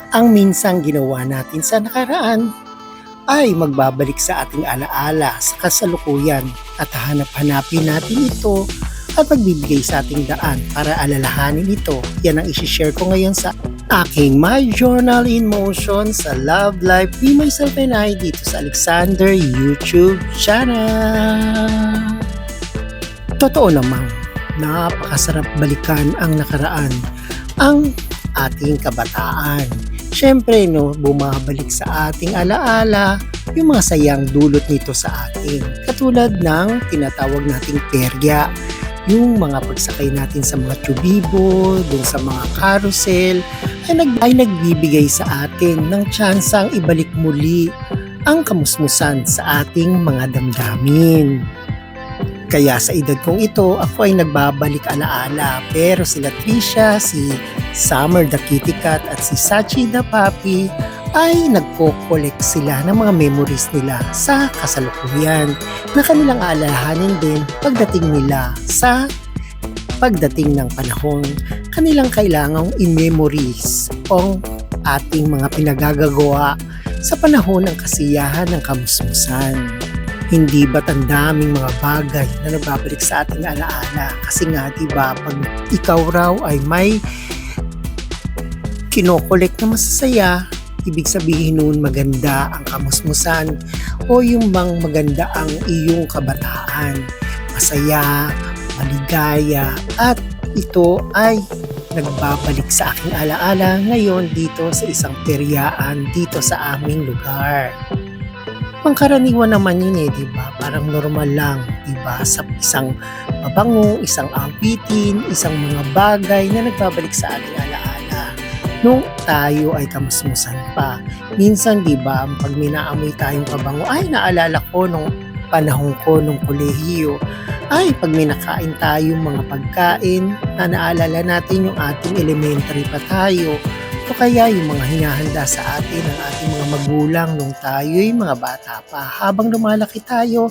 Ang minsang ginawa natin sa nakaraan ay magbabalik sa ating alaala sa kasalukuyan at hanap-hanapin natin ito at magbibigay sa ating daan para alalahanin ito. Yan ang isi-share ko ngayon sa aking My Journal in Motion sa Love Life Be Myself and I dito sa Alexander YouTube channel. Totoo namang napakasarap balikan ang nakaraan, ang ating kabataan. Siyempre bumabalik sa ating alaala yung mga sayang dulot nito sa atin. Katulad ng tinatawag nating perya, yung mga pagsakay natin sa mga tubibo, dun sa mga carousel, ay nagbibigay sa atin ng tsansang ibalik muli ang kamusmusan sa ating mga damdamin. Kaya sa edad kong ito, ako ay nagbabalik alaala. Pero sila Trisha, si Summer the Kitty Cat at si Sachi the Puppy ay nagko-collect sila ng mga memories nila sa kasalukuyan na kanilang alalahanin din pagdating nila sa pagdating ng panahon. Kanilang kailangang in-memories ang ating mga pinagagagawa sa panahon ng kasiyahan ng kamusmusan. Hindi ba't ang daming mga bagay na nagbabalik sa ating alaala? Kasi nga, diba, pag ikaw raw ay may kinokolek na masasaya, ibig sabihin nun maganda ang kamusmusan o yung bang maganda ang iyong kabataan. Masaya, maligaya, at ito ay nagbabalik sa aking alaala ngayon dito sa isang peryaan dito sa aming lugar. Pangkaraniwan naman yun diba? Parang normal lang, diba? Sa isang pabango, isang awitin, isang mga bagay na nagbabalik sa ating alaala. Nung tayo ay kamusmusan pa. Minsan, diba, pag may naamoy tayong pabango, ay naalala ko nung panahon ko, nung kolehiyo, ay pag may nakain tayong mga pagkain, na naalala natin yung ating elementary pa tayo, o kaya yung mga hinahanda sa atin ng ating mga magulang nung tayo'y mga bata pa. Habang lumalaki tayo,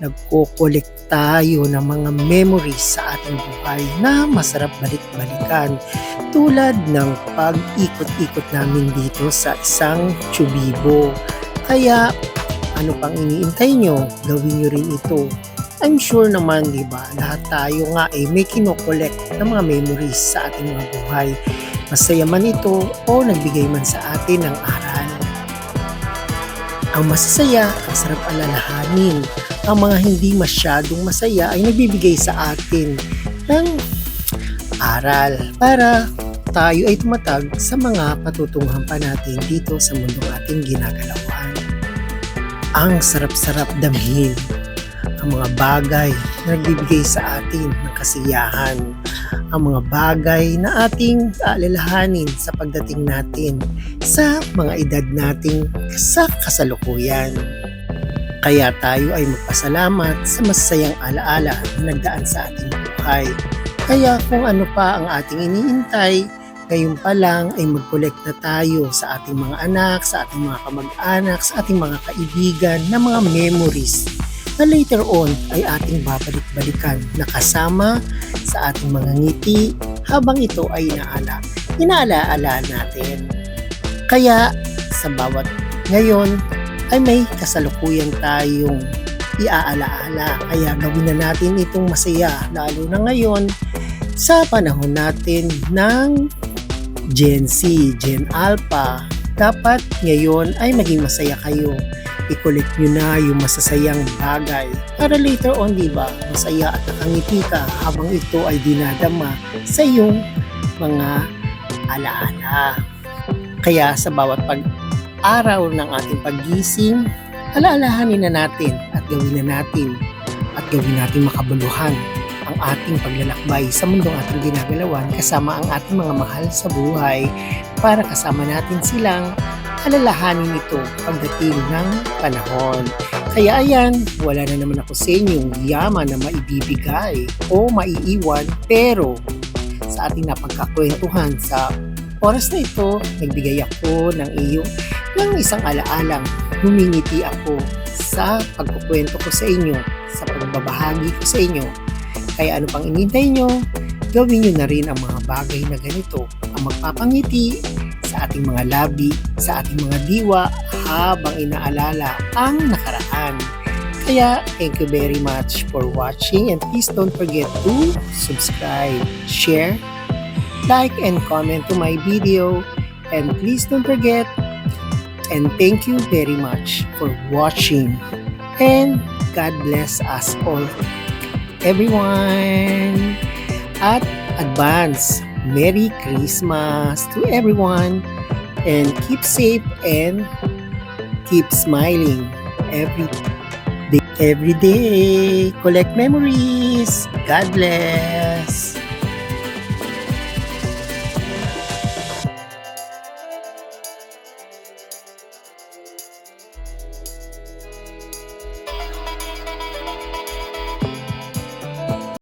nagko-collect tayo ng mga memories sa ating buhay na masarap balik-balikan. Tulad ng pag-ikot-ikot namin dito sa isang tubibo. Kaya ano pang iniintay nyo? Gawin nyo rin ito. I'm sure naman, diba, lahat tayo nga ay may kinokollect ng mga memories sa ating mga buhay. Masaya man ito o nagbigay man sa atin ng aral. Ang masasaya, ang sarap alalahanin. Ang mga hindi masyadong masaya ay nagbibigay sa atin ng aral para tayo ay tumatag sa mga patutunghan pa natin dito sa mundong ating ginagalawan. Ang sarap-sarap damhin ang mga bagay na nagbibigay sa atin ng kasiyahan, ang mga bagay na ating aalalahanin sa pagdating natin sa mga edad nating sa kasalukuyan. Kaya tayo ay magpasalamat sa masasayang alaala na nagdaan sa ating buhay. Kaya kung ano pa ang ating iniintay, ngayon pa lang ay mag-collect na tayo sa ating mga anak, sa ating mga kamag-anak, sa ating mga kaibigan na mga memories na later on ay ating babalik-balikan na kasama sa ating mga ngiti habang ito ay inaalaala natin. Kaya sa bawat ngayon ay may kasalukuyan tayong iaalaala. Kaya gawin na natin itong masaya lalo na ngayon sa panahon natin ng Gen Z, Gen Alpha. Dapat ngayon ay maging masaya kayo. I-collect nyo na yung masasayang bagay para later on, diba, masaya at nakangiti ka habang ito ay dinadama sa iyong mga alaala. Kaya sa bawat pag-araw ng ating paggising, alaalahanin na natin at gawin natin makabuluhan ang ating paglalakbay sa mundong ating ginagalawan kasama ang ating mga mahal sa buhay para kasama natin silang alalahanin ito pagdating ng panahon. Kaya ayan, wala na naman ako sa inyong yaman na maibibigay o maiiwan, pero sa ating napagkakwentuhan sa oras na ito, nagbigay ako ng isang alaalang humingiti ako sa pagkukwento ko sa inyo, sa pagbabahagi ko sa inyo. Kaya ano pang inintay nyo? Gawin nyo na rin ang mga bagay na ganito, ang magpapangiti sa ating mga labi, sa ating mga diwa habang inaalala ang nakaraan. Kaya, thank you very much for watching and please don't forget to subscribe, share, like, and comment to my video. And please don't forget, and thank you very much for watching. And God bless us all, everyone. At advance, Merry Christmas to everyone. And keep safe and keep smiling every day. Every day. Collect memories. God bless.